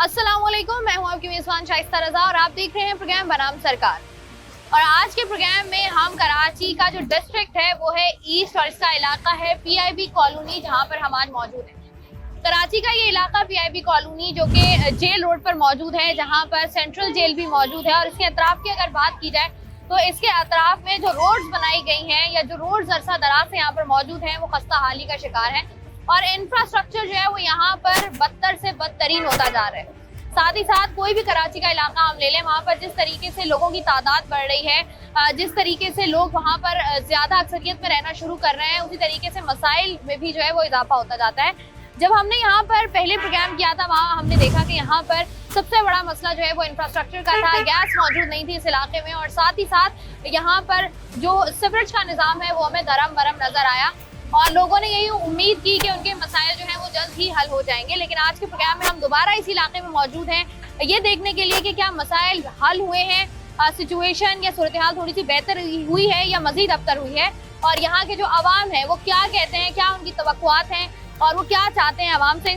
अस्सलामुअलैकुम, मैं हूं आपकी मेज़बान शाइस्ता रज़ा और आप देख रहे हैं प्रोग्राम बनाम सरकार। और आज के प्रोग्राम में हम कराची का जो डिस्ट्रिक्ट है वो है ईस्ट और इसका इलाका है पीआईबी कॉलोनी, जहां पर हम आज मौजूद हैं। कराची का ये इलाका पीआईबी कॉलोनी जो कि जेल रोड पर मौजूद है, जहां पर सेंट्रल जेल भी मौजूद है। और इसके अतराफ की अगर बात की जाए तो इसके अतराफ में जो रोड्स बनाई गई हैं या जो रोड्स अरसा दराज से यहाँ पर मौजूद हैं वो खस्ता हाली का शिकार है और इंफ्रास्ट्रक्चर जो है वो यहाँ पर बदतर से बदतरीन होता जा रहा है। साथ ही साथ कोई भी कराची का इलाका हम ले लें, वहाँ पर जिस तरीके से लोगों की तादाद बढ़ रही है, जिस तरीके से लोग वहाँ पर ज्यादा अक्सरियत में रहना शुरू कर रहे हैं, उसी तरीके से मसाइल में भी जो है वो इजाफा होता जाता है। जब हमने यहाँ पर पहले प्रोग्राम किया था वहाँ हमने देखा कि यहाँ पर सबसे बड़ा मसला जो है वो इंफ्रास्ट्रक्चर का था। गैस मौजूद नहीं थी इस इलाके में और साथ ही साथ यहाँ पर जो सीवरेज का निज़ाम है वो हमें दरम बरम नजर आया और लोगों ने यही उम्मीद की कि उनके मसाइल जो हैं वो जल्द ही हल हो जाएंगे। लेकिन आज के प्रोग्राम में हम दोबारा इस इलाके में मौजूद हैं ये देखने के लिए कि क्या मसाइल हल हुए हैं, सिचुएशन या सूरत हाल थोड़ी सी बेहतर हुई है या मजीद अबतर हुई है, और यहाँ के जो आवाम है वो क्या कहते हैं, क्या उनकी तवक्कुआत हैं और वो क्या चाहते हैं आवाम से,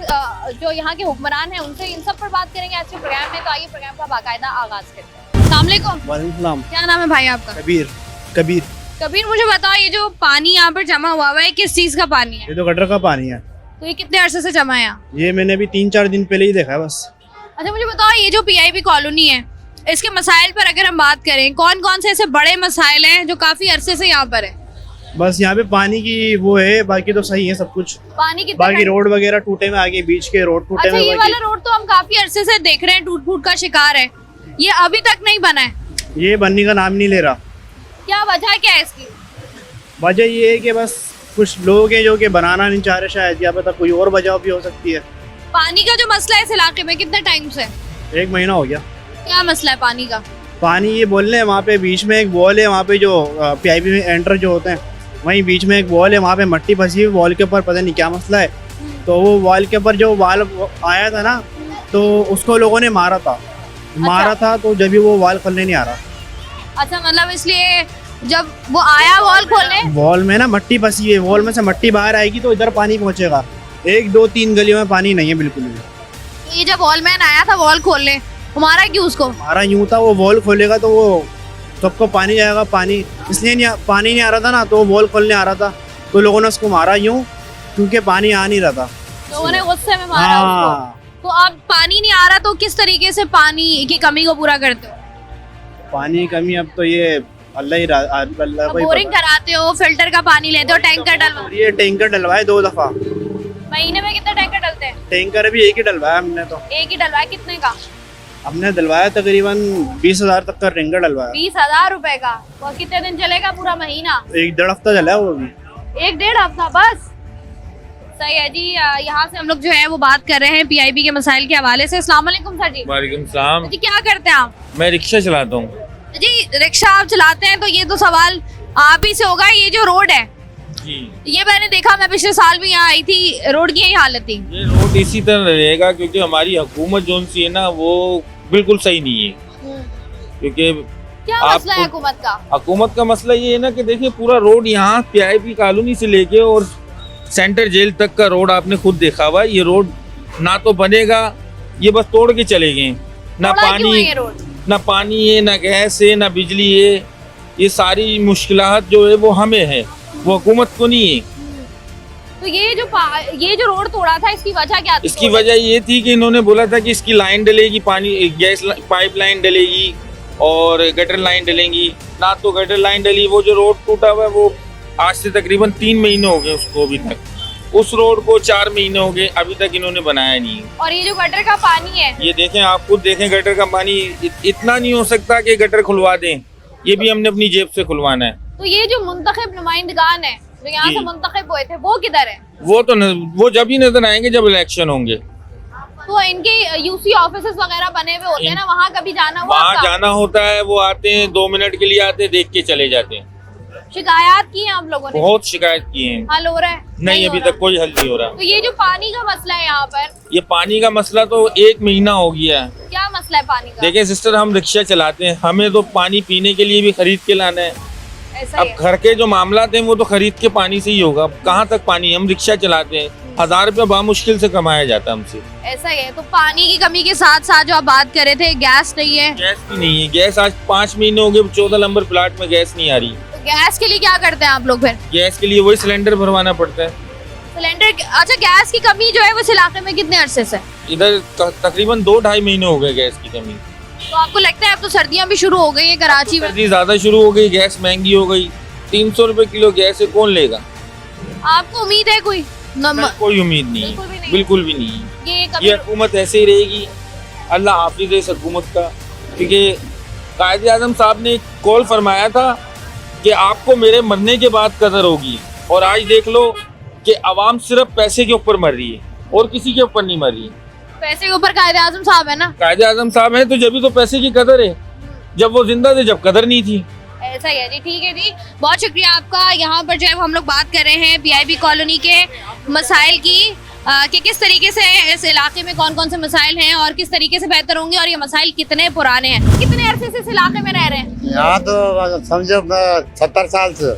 जो यहाँ के हुक्मरान हैं उनसे, इन सब पर बात करेंगे आज के प्रोग्राम में। तो आइए प्रोग्राम का बाकायदा आगाज करते हैं। अस्सलाम वालेकुम। क्या नाम है भाई आपका? कबीर। कबीर, मुझे बताओ ये जो पानी यहाँ पर जमा हुआ है किस चीज का पानी है? ये तो गटर का पानी है। तो ये कितने अरसे से जमा है यहाँ? ये मैंने अभी 3-4 दिन पहले ही देखा है बस। अच्छा, मुझे बताओ ये जो पीआईबी कॉलोनी है इसके मसाइल पर अगर हम बात करें, कौन कौन से ऐसे बड़े मसाइल हैं जो काफी अरसे से यहाँ पर है? बस यहाँ पे पानी की वो है, बाकी तो सही है सब कुछ। पानी की बाकी रोड वगैरह टूटे में आगे, बीच के रोड टूटे अच्छा, में। ये वाला रोड तो हम काफी अरसे से देख रहे हैं टूट फूट का शिकार है, ये अभी तक नहीं बना है। ये बनने का नाम नहीं ले रहा। क्या वजह क्या है इसकी? वजह ये है कि बस कुछ लोग हैं जो कि बनाना नहीं चाह रहे, शायद या पता कोई और वजह भी हो सकती है। पानी का जो मसला है इस इलाके में कितने टाइम से? 1 महीना हो गया। क्या मसला है पानी का? पानी ये बोल रहे हैं वहाँ पे बीच में एक वॉल है, वहाँ पे जो पीआईबी में एंटर जो होते हैं वहीं बीच में एक वॉल है, वहाँ पे मट्टी फंसी हुई वॉल के ऊपर, पता नहीं क्या मसला है। तो वो वॉल के ऊपर जो वाल आया था ना तो उसको लोगों ने मारा था तो जब भी वो वॉल खोलने नहीं आ रहा। अच्छा, मतलब इसलिए जब वो आया वॉल खोलने, वॉल में ना मट्टी फंसी है, वॉल में से मट्टी बाहर आएगी तो इधर पानी पहुंचेगा। 1, 2, 3 गलियों में पानी नहीं है बिल्कुल भी। ये जब वॉलमैन आया था वॉल खोलने, हमारा क्यों उसको हमारा यूं था, वो वॉल खोलेगा तो वो सबको पानी जाएगा। पानी इसलिए पानी नहीं आ रहा था ना, तो वॉल खोलने आ रहा था तो लोगों ने उसको मारा यूं, क्योंकि पानी आ नहीं रहा था। लोगों ने गुस्से में मारा उसको। तो अब पानी नहीं आ रहा तो किस तरीके से पानी की कमी को पूरा करते हो? पानी की कमी अब तो ये अल्लाह बोरिंग कराते हो, फिल्टर का पानी लेते हो, टैंकर डलवा? ये टैंकर डलवाए 2 दफा। महीने में कितने टैंकर डलते हैं? टैंकर अभी एक ही डलवाया हमने। तो एक ही डलवाया? कितने का? हमने डलवाया तकरीबन 20,000 तक का टैंकर डलवाया। 20,000 रुपए का? और कितने दिन चलेगा? पूरा महीना? 1-1.5 हफ्ता चला है वो भी। 1-1.5 हफ्ता बस? सही है जी। यहाँ से हम लोग जो है वो बात कर रहे हैं पीआईबी के मसाइल के हवाले से। अस्सलाम वालेकुम सर जी। वालेकुम सलाम जी, क्या करते हैं आप? मैं रिक्शा चलाता हूँ जी। रिक्शा आप चलाते हैं तो ये तो सवाल आप ही से होगा, ये जो रोड है जी, ये मैंने देखा, मैं पिछले साल भी यहाँ आई थी, रोड की यही हालत थी। ये रोड इसी तरह रहेगा क्योंकि हमारी हुकूमत जो सी है ना वो बिल्कुल सही नहीं है। क्योंकि क्या मसला है हुकूमत का? हुकूमत का मसला ये है ना कि देखिए पूरा रोड यहाँ पीआईबी कॉलोनी से लेके और सेंटर जेल तक का रोड आपने खुद देखा हुआ। ये रोड ना तो बनेगा, ये बस तोड़ के चले गए। ना पानी है, ना गैस है, ना बिजली है। ये सारी मुश्किलात जो है वो हमें है, वो हुकूमत को नहीं है। तो ये जो रोड तोड़ा था इसकी वजह क्या थी? इसकी वजह ये थी कि इन्होंने बोला था कि इसकी लाइन डलेगी, पानी गैस पाइप लाइन डलेगी और गटर लाइन डलेंगी। ना तो गटर लाइन डली, वो जो रोड टूटा हुआ है वो आज से तकरीबन 3 महीने हो गए उसको अभी तक। उस रोड को 4 महीने हो गए, अभी तक इन्होंने बनाया नहीं। और ये जो गटर का पानी है, ये देखें, आप खुद देखें, गटर का पानी इतना नहीं हो सकता कि गटर खुलवा दें, ये भी हमने अपनी जेब से खुलवाना है। तो ये जो मुंतखब नुमाइंदगान है जो यहाँ से मुंतखब हुए थे वो किधर है? वो जब ही नजर आएंगे जब इलेक्शन होंगे। तो इनके यूसी ऑफिसेस वगैरह बने हुए होते हैं ना, वहाँ कभी जाना हुआ? वहाँ जाना होता है, वो आते हैं 2 मिनट के लिए आते हैं, देख के चले जाते हैं। शिकायत की है आप लोगों ने? बहुत शिकायत की है। हल हो रहा है? नहीं, अभी तक कोई हल नहीं हो रहा। तो ये जो पानी का मसला है यहाँ पर, ये पानी का मसला तो 1 महीना हो गया है। क्या मसला है पानी का? देखिए सिस्टर, हम रिक्शा चलाते हैं, हमें तो पानी पीने के लिए भी खरीद के लाना है। अब घर के जो मामला हैं वो तो खरीद के पानी से ही होगा। कहाँ तक पानी, हम रिक्शा चलाते हैं, 1000 रुपया बामुश्किल से कमाया जाता है हमसे। ऐसा ही है। तो पानी की कमी के साथ साथ जो आप बात कर रहे थे, गैस नहीं है। गैस भी नहीं है, गैस आज 5 महीने हो गए 14 नंबर प्लाट में गैस नहीं आ रही। तो गैस के लिए क्या करते हैं आप लोग फिर? गैस के लिए वही सिलेंडर भरवाना पड़ता है। सिलेंडर, अच्छा गैस की कमी जो है वो इस इलाके में कितने अरसे से? इधर तकरीबन 2-2.5 महीने हो गए गैस की कमी। तो आपको लगता है अब तो सर्दियां भी शुरू हो गई है कराची में? सर्दी ज्यादा शुरू हो गई, गैस महंगी हो गई। 300 रुपए किलो गैस है, कौन लेगा? आपको उम्मीद है कोई? कोई उम्मीद नहीं बिल्कुल भी है, नहीं। बिल्कुल भी नहीं है। ये ये कभी हुकूमत ऐसे ही रहेगी, अल्लाह हाफिज है इस हुकूमत का। क्योंकि कायदे आज़म साहब ने एक कॉल फरमाया था कि आपको मेरे मरने के बाद कदर होगी, और आज देख लो कि आवाम सिर्फ पैसे के ऊपर मर रही है और किसी के ऊपर नहीं मर रही है। पैसे के ऊपर कायदे आजम साहब है ना? कायदे आज़म साहब है तो जब भी तो पैसे की कदर है, जब वो जिंदा थे जब कदर नहीं थी। ऐसा ही है जी। ठीक है जी, बहुत शुक्रिया आपका। यहाँ पर जो है हम लोग बात कर रहे हैं PIB कॉलोनी के मसाइल की, कि किस तरीके से इस इलाके में कौन कौन से मसाइल हैं और किस तरीके से बेहतर होंगे, और ये मसाइल कितने पुराने हैं। कितने अरसे से इस इलाके में रह रहे हैं? यहाँ तो समझो 70 साल से।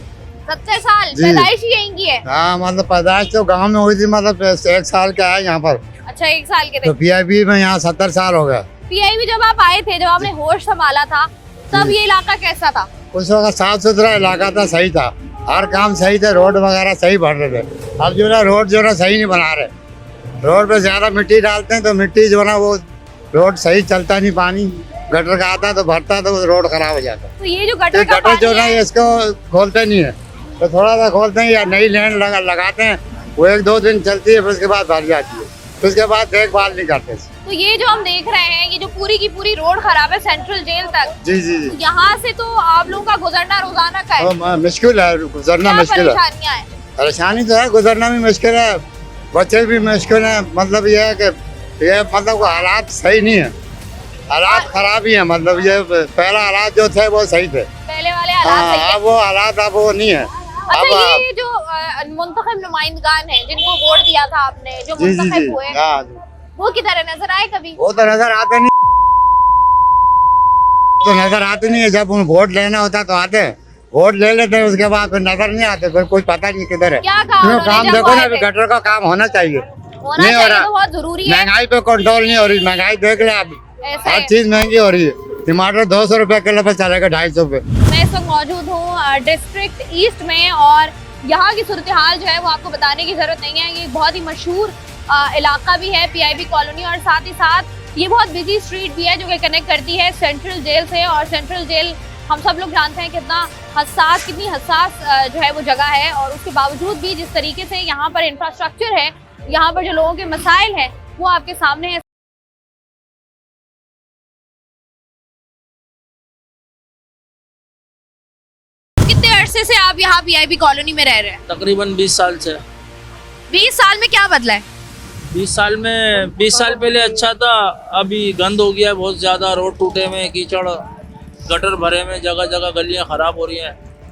70 साल? जी। पैदाइश ही यहीं की है? हाँ, मतलब पैदाइश तो गांव में हुई थी, मतलब 1 साल का है यहाँ पर। अच्छा, 1 साल के थे। तो PIB में यहाँ 70 साल हो गया। PIB जब आप आए थे, जब आपने होश संभाला था, तब ये इलाका कैसा था? उस वक्त साफ सुथरा इलाका था, सही था, हर काम सही थे, रोड वगैरह सही भर रहे थे। अब जो है रोड जो है सही नहीं बना रहे, रोड पे ज्यादा मिट्टी डालते हैं तो मिट्टी जो है ना वो रोड सही चलता नहीं, पानी गटर का आता तो भरता तो रोड खराब हो जाता। तो ये जो तो गटर का गटर जो पानी है है, इसको खोलते नहीं है, तो थोड़ा सा खोलते हैं या नई लाइन लगाते हैं, वो 1-2 दिन चलती है, फिर उसके बाद भर जाती है, फिर उसके बाद देखभाल नहीं करते। तो ये जो हम देख रहे हैं, ये जो पूरी की पूरी रोड खराब है सेंट्रल जेल तक, जी जी जी, यहाँ से तो आप लोगों का गुजरना रोजाना का है। तो मुश्किल है, गुजरना क्या मुश्किल है। परेशानियाँ हैं? परेशानी तो है, गुजरना भी मुश्किल है, बच्चे भी मुश्किल है। मतलब ये है कि ये मतलब हालात सही नहीं है, हालात खराब ही है। मतलब ये पहला हालात जो थे वो सही थे, पहले वाले हालात सही हाँ, है। अब वो हालात अब वो नहीं है। अच्छा, अब ये जो मुंतखब नुमाइंदगान हैं, जिनको वोट दिया था आपने, जो जी जी जी, मुंतखब हुए, हाँ, वो किधर है? नजर आए कभी? वो तो नजर आते नहीं, तो नजर आते नहीं है। जब उन वोट लेना होता तो आते हैं, वोट ले लेते हैं, उसके बाद फिर नजर नहीं आते, फिर कुछ पता नहीं किधर है। क्या कहा क्यों उन्होंने काम जब देखो वो ना, आए अभी थे? गटर का काम होना चाहिए, होना नहीं हो चाहिए रहा। तो बहुत जरूरी है। महंगाई पे कंट्रोल नहीं हो रही, महंगाई देख ले आप, ऐसा हर है। चीज महंगी हो रही है। टमाटर 200 रुपए किलो पे चलेगा, 250 पे। मैं इस वक्त मौजूद हूँ डिस्ट्रिक्ट ईस्ट में, और यहाँ की सूरत हाल जो है वो आपको बताने की जरूरत नहीं है। ये बहुत ही मशहूर इलाका भी है PIB कॉलोनी, और साथ ही साथ ये बहुत बिजी स्ट्रीट भी है जो कि कनेक्ट करती है सेंट्रल जेल से। और सेंट्रल जेल हम सब लोग जानते हैं कितनी हसास जो है वो जगह है, और उसके बावजूद भी जिस तरीके से यहाँ पर इंफ्रास्ट्रक्चर है, यहाँ पर जो लोगों के मसाइल हैं वो आपके सामने है। कितने अरसे से आप यहाँ PIB कॉलोनी में रह रहे हैं? तकरीबन 20 साल से। 20 साल में क्या बदला है? 20 साल में 20 साल पहले अच्छा था, अभी गंद हो गया है बहुत ज़्यादा। रोड टूटे हुए हैं, कीचड़ गटर भरे में, जगह जगह गलियां खराब हो रही हैं।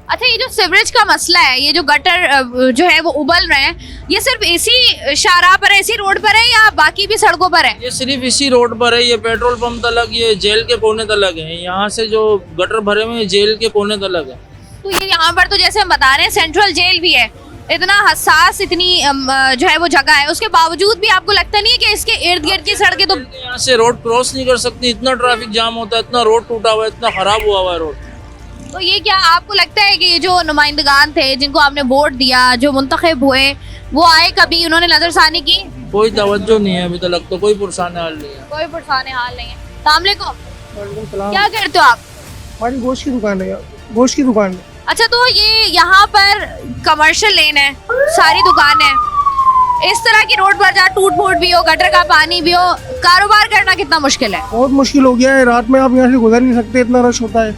अच्छा, ये जो सीवरेज का मसला है, ये जो गटर जो है वो उबल रहे हैं, ये सिर्फ इसी शाहराह पर है, इसी रोड पर है, या बाकी भी सड़कों पर है? ये सिर्फ इसी रोड पर है, ये पेट्रोल पंप तलक, ये जेल के कोने तलक है। यहाँ से जो गटर भरे हुए हैं जेल के कोने तलक है। तो ये यहाँ पर तो जैसे हम बता रहे हैं सेंट्रल जेल भी है, इतना हसास, इतनी जो है वो जगह है, उसके बावजूद भी आपको लगता नहीं है कि इसके इर्द गिर्द की सड़कें तो यहाँ से रोड क्रॉस नहीं कर सकती, इतना ट्रैफिक जाम होता है, इतना रोड टूटा हुआ है, इतना खराब हुआ हुआ है रोड। तो ये क्या आपको लगता है कि ये जो नुमाइंदगान थे, जिनको आपने वोट दिया, जो मुंतखब हुए, वो आए कभी, उन्होंने नजरसानी की? कोई तवज्जो नहीं है अभी तक, तो कोई पुरसान हाल नहीं है। कोई पुरसाने हाल नहीं है। अस्सलाम वालेकुम, क्या करते हो आप? हमारी गोश्त की दुकान है, गोश्त की दुकान है। अच्छा, तो ये यहाँ पर कमर्शियल लेन है, सारी दुकान है, इस तरह की रोड पर जहाँ टूट फूट भी हो, गटर का पानी भी हो, कारोबार करना कितना मुश्किल है? बहुत मुश्किल हो गया है, रात में आप यहाँ से गुजर नहीं सकते, इतना रश होता है,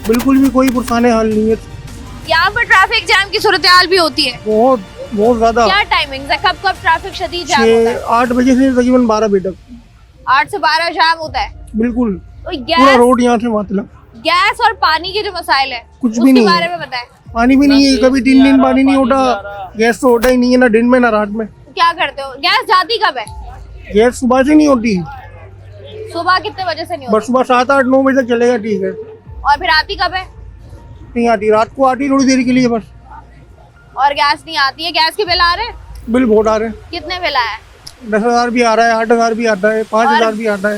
बिल्कुल भी कोई पुरसाने हाल नहीं है। यहाँ पर ट्रैफिक जैम की सूरत हाल भी होती है? बहुत बहुत ज्यादा। क्या टाइमिंग है, कब कब ट्रैफिक शदीद जाम होता है? 8 बजे से तकरीबन 12 बजे तक 8 से 12 जाम होता है? बिल्कुल, तो पूरा रोड यहाँ से वहाँ तक। गैस और पानी के जो मसाइल है कुछ भी उसके नहीं बारे है। में बताएं। पानी भी नहीं है, कभी 3 दिन पानी नहीं उठा, गैस तो होता ही नहीं है, ना दिन में ना रात में। क्या करते हो? गैस जाती कब है? गैस सुबह से नहीं होती, सुबह कितने बजे से नहीं बस होती? सुबह 7, 8, 9 बजे तक चलेगा, ठीक है, और फिर आती कब है? नहीं आती, रात को आती थोड़ी देर के लिए बस। और गैस नहीं आती है? गैस के बिल आ रहे हैं? बिल बहुत आ रहे हैं। कितने बिल आया? 10,000 भी आ रहा है, 8,000 भी आता है, 5,000 भी आता है।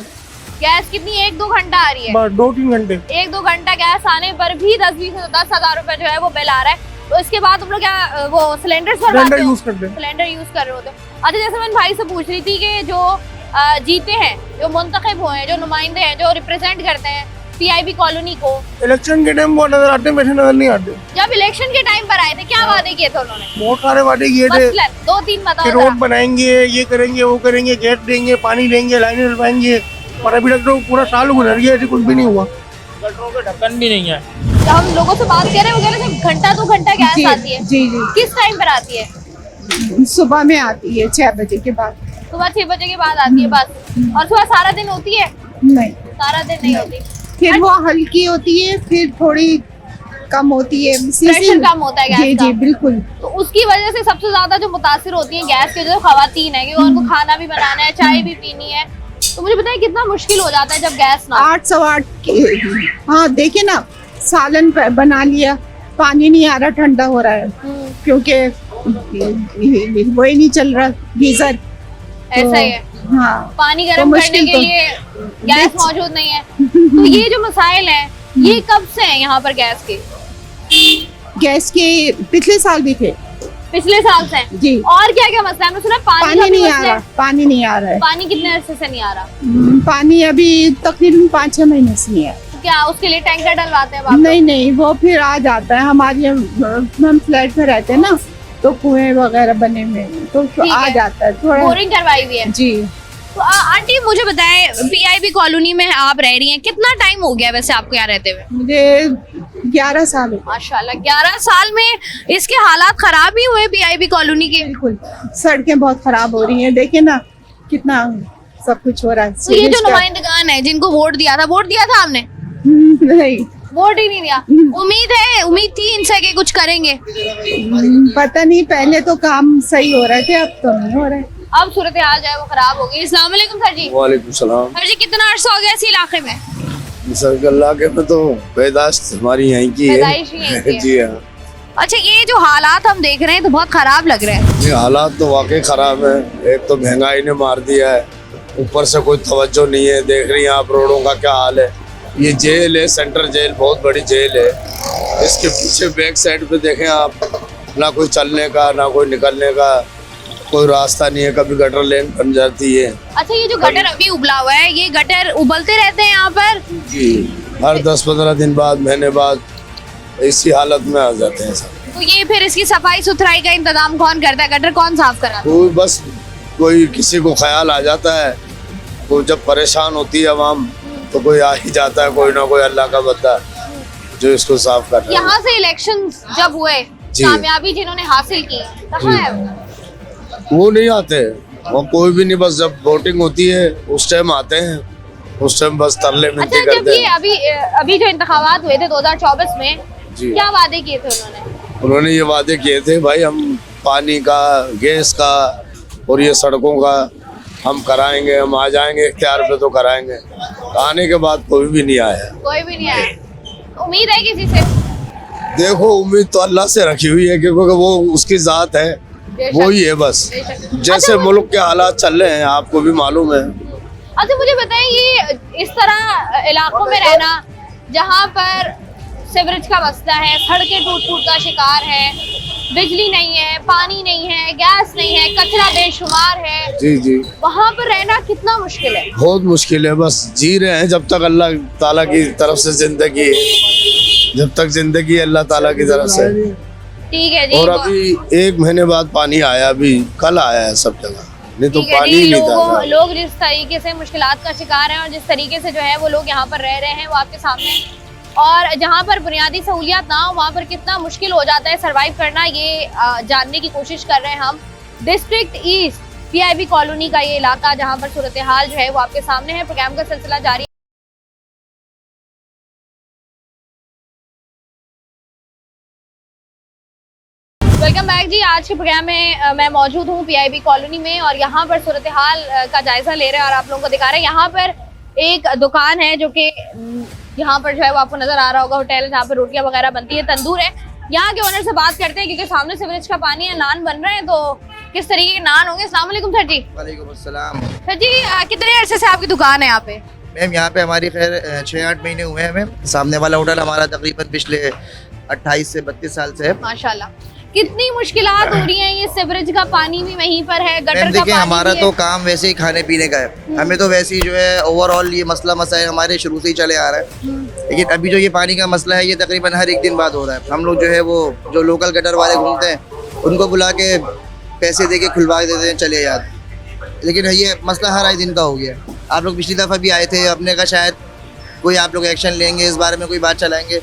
गैस कितनी 1-2 घंटा आ रही है? बस 2-3 घंटे। 1-2 घंटा गैस आने पर भी 10,000 रुपए जो है वो बिल आ रहा है। तो इसके बाद तुम लोग क्या वो सिलेंडर सिलेंडर यूज करते हैं। सिलेंडर यूज कर रहे होते हो? अच्छा, जैसे मैं भाई से पूछ रही थी कि जो जीते हैं, जो मुंतखब हुए हैं, जो नुमाइंदे हैं, जो रिप्रेजेंट करते हैं पीआईबी कॉलोनी को, इलेक्शन के टाइम वो नजर आते हैं, वैसे नजर नहीं आते। जब इलेक्शन के टाइम पर आए थे क्या वादे किए थे उन्होंने? बहुत सारे वादे किए थे, मसलन 2-3 कि बताओ रोड जरा। बनाएंगे, ये करेंगे, वो करेंगे, गैस देंगे, पानी देंगे, लाइनें डलवाएंगे, और अभी तक तो पूरा साल गुजर गया, ऐसे कुछ भी नहीं हुआ। गटरों के ढक्कन भी नहीं है। जब हम लोगों से बात कर रहे हैं वो कह रहे थे घंटा 2 घंटा गैस आती है। जी जी, किस टाइम पर आती है? सुबह में आती है 6 बजे के बाद। सुबह 6 बजे के बाद आती है बस? और सुबह सारा दिन होती है? नहीं, सारा दिन नहीं होती। फिर वो हल्की होती है, फिर थोड़ी कम होती है। प्रेशर कम होता है गैस जी का। जी बिल्कुल। तो उसकी वजह से सबसे ज्यादा जो मुतासिर होती है गैस के जो खवातीन है, क्योंकि उनको खाना भी बनाना है, चाय भी पीनी है। तो मुझे बताइए कितना मुश्किल हो जाता है जब गैस ना हो? 8-8 हाँ देखिए ना, सालन बना लिया, पानी नहीं आ रहा, ठंडा हो रहा है क्योंकि वही नहीं चल रहा गीजर। ऐसा ही है, हाँ, पानी तो गर्म करने मुश्किल के तो- लिए गैस मौजूद नहीं है। तो ये जो मसाइल हैं ये कब से हैं यहाँ पर गैस के? गैस के पिछले साल भी थे पिछले साल से हैं। जी। और क्या क्या मसला है? हमने सुना पानी का पानी भी नहीं मसला आ है। रहा, पानी नहीं आ रहा है। पानी कितने अरसे से नहीं आ रहा? पानी अभी तकरीबन 5-6 महीने से नहीं है। तो क्या उसके लिए टैंकर डलवाते हैं आप लोग? नहीं नहीं, वो फिर आ जाता है। हमारे हम फ्लैट में रहते हैं ना, तो कुएं वगैरह बने हुए हैं, तो ठीक आ है। जाता है थोड़ा। बोरिंग करवाई हुई है। जी। तो आंटी मुझे बताएं, पीआईबी कॉलोनी में आप रह रही हैं, कितना टाइम हो गया वैसे आपको यहाँ रहते हुए? मुझे 11 साल हो गए। माशाल्लाह 11 साल में इसके हालात खराब ही हुए पीआईबी कॉलोनी के। बिल्कुल, सड़कें बहुत खराब हो रही हैं, देखे ना कितना सब कुछ हो रहा है। तो ये जो नुमाइंदगान है जिनको वोट दिया था आपने? नहीं, वोट ही नहीं दिया। उम्मीद थी इनसे कि कुछ करेंगे? पता नहीं, पहले तो काम सही हो रहे थे, अब तो नहीं हो रहे। अब सूरत हाल जो है वो खराब हो गई। अस्सलाम वालेकुम सर जी। वालेकुम सलाम। सर जी कितना अर्सा हो गया इस इलाके में? सर अल्लाह के में तो पैदाश हमारी यहीं की पैदाइश ही यहीं की है है। जी हाँ। अच्छा, ये जो हालात हम देख रहे हैं तो बहुत खराब लग रहे हैं। ये हालात तो वाकई खराब है। एक तो महंगाई ने मार दिया है, ऊपर से कोई तवज्जो नहीं है। देख रही हैं आप रोडों का क्या हाल है। ये जेल है, सेंट्रल जेल, बहुत बड़ी जेल है। इसके पीछे बैक साइड पे देखें आप, ना कोई चलने का ना कोई निकलने का कोई रास्ता नहीं है। कभी गटर लेन बन जाती है। अच्छा, ये जो गटर अभी उबला हुआ है, ये गटर उबलते रहते हैं यहाँ पर? जी, हर 10-15 दिन बाद, महीने बाद इसी हालत में आ जाते हैं सब। तो ये फिर इसकी सफाई सुथराई का इंतजाम कौन करता है? गटर कौन साफ कराता है? कोई बस कोई किसी को ख्याल आ जाता है, कोई जब परेशान होती है आवाम तो कोई आ ही जाता है, कोई ना कोई अल्लाह का बंदा जो इसको साफ कर रहा है। यहाँ से इलेक्शन जब हुए, जी। कामयाबी जिन्होंने हासिल की, कहाँ है वो? वो नहीं आते, वो कोई भी नहीं। बस जब वोटिंग होती है उस टाइम आते हैं, उस टाइम बस तरले अच्छा, मिनती जब करते ये हैं। अभी जो इंतखाबात हुए थे 2024 में, जी। क्या वादे किए थे उन्होंने? उन्होंने ये वादे किए थे भाई हम पानी का, गैस का और ये सड़कों का हम कराएंगे, हम आ जाएंगे इख्तियार पे तो कराएंगे। आने के बाद कोई भी नहीं आया। कोई भी नहीं आया। उम्मीद है किसी से? देखो, उम्मीद तो अल्लाह से रखी हुई है क्योंकि वो उसकी जात है, बेशक। वो ही है बस। बेशक। जैसे अच्छा, मुल्क के हालात चल रहे हैं आपको भी मालूम है। अच्छा मुझे बताएं, ये इस तरह इलाकों में रहना जहाँ पर सीवरेज का मसला है, सड़कें टूट का शिकार है, बिजली नहीं है, पानी नहीं है, गैस नहीं है, कचरा बेशुमार है, जी जी, वहाँ पर रहना कितना मुश्किल है? बहुत मुश्किल है। बस जी रहे हैं जब तक अल्लाह ताला की तरफ से जिंदगी है, जब तक जिंदगी है अल्लाह ताला की तरफ से। ठीक है जी। और अभी 1 महीने बाद पानी आया, अभी कल आया है सब जगह, नहीं तो ठीक है पानी जी, ही नहीं था। लोग जिस तरीके से मुश्किलात का शिकार हैं और जिस तरीके से जो है वो लोग यहाँ पर रह रहे हैं वो आपके सामने है। और जहाँ पर बुनियादी सहूलियात ना हो वहाँ पर कितना मुश्किल हो जाता है सरवाइव करना, ये जानने की कोशिश कर रहे हैं हम। डिस्ट्रिक्ट ईस्ट पीआईबी कॉलोनी का ये इलाका जहाँ पर सूरत हाल जो है वो आपके सामने है। प्रोग्राम का सिलसिला जारी है। वेलकम बैक जी। आज के प्रोग्राम में मैं मौजूद हूँ पीआईबी कॉलोनी में और यहाँ पर सूरत हाल का जायजा ले रहे हैं और आप लोगों को दिखा रहे हैं। यहाँ पर एक दुकान है जो कि यहाँ पर जो है वो आपको नजर आ रहा होगा, होटल है जहाँ पर रोटियां वगैरह बनती है, तंदूर है। यहाँ के ओनर से बात करते हैं क्योंकि सामने सीवरेज का पानी है, नान बन रहे हैं, तो किस तरीके के नान होंगे। अस्सलाम वालेकुम सर जी। वालेकुम अस्सलाम। सर जी कितने अरसे से आपकी दुकान है यहाँ पे? मैम यहाँ पे हमारी खैर 6-8 महीने हुए हैं मैम। सामने वाला होटल हमारा तकरीबन पिछले 28 से 32 साल से है। माशाल्लाह। कितनी मुश्किलात हो रही हैं, ये सीवरेज का पानी भी वहीं पर है, गटर मैम का देखिए पानी हमारा भी तो है। काम वैसे ही खाने पीने का है। हमें तो वैसे ही जो है ओवरऑल ये मसला मसाइल हमारे शुरू से ही चले आ रहा है। लेकिन अभी जो ये पानी का मसला है ये तकरीबन हर एक दिन बाद हो रहा है। हम लोग जो है वो जो लोकल गटर वाले घूमते हैं उनको बुला के पैसे दे के खुलवा देते हैं, चले जाते। लेकिन ये मसला हर आए दिन का हो गया। आप लोग पिछली दफ़ा भी आए थे, अपने का शायद कोई आप लोग एक्शन लेंगे, इस बारे में कोई बात चलाएंगे।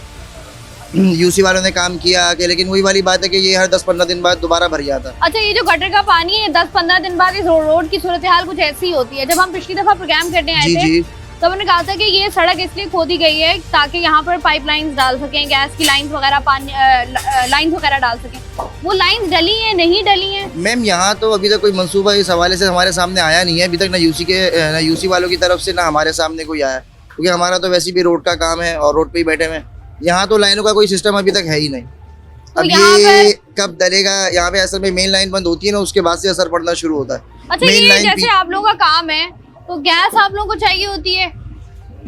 यूसी वालों ने काम किया आके, लेकिन वही वाली बात है कि ये हर 10-15 दिन बाद दोबारा भर जाता। अच्छा, ये जो गटर का पानी है 10-15 दिन बाद इस रोड की सूरत हाल कुछ ऐसी होती है। जब हम पिछली दफा प्रोग्राम करने आए जी थे जी तो हमने कहा था कि ये सड़क इसलिए खोदी गई है ताकि यहाँ पर पाइपलाइंस डाल सकें, गैस की लाइंस वगैरह, पानी लाइंस वगैरह डाल सकें। वो लाइंस डली हैं, नहीं डली हैं? मैम यहाँ तो अभी तक कोई मंसूबा इस हवाले से हमारे सामने आया नहीं है अभी तक, ना यूसी वालों की तरफ से ना हमारे सामने कोई आया, क्योंकि हमारा तो वैसे भी रोड का काम है और रोड पे ही बैठे हुए हैं। यहाँ तो लाइनों का कोई सिस्टम अभी तक है ही नहीं। अब ये कब डलेगा? यहाँ पे असल में मेन लाइन बंद होती है ना, उसके बाद से असर पड़ना शुरू होता है। अच्छा, ये जैसे आप लोगों का काम है तो गैस आप लोगों को चाहिए होती है,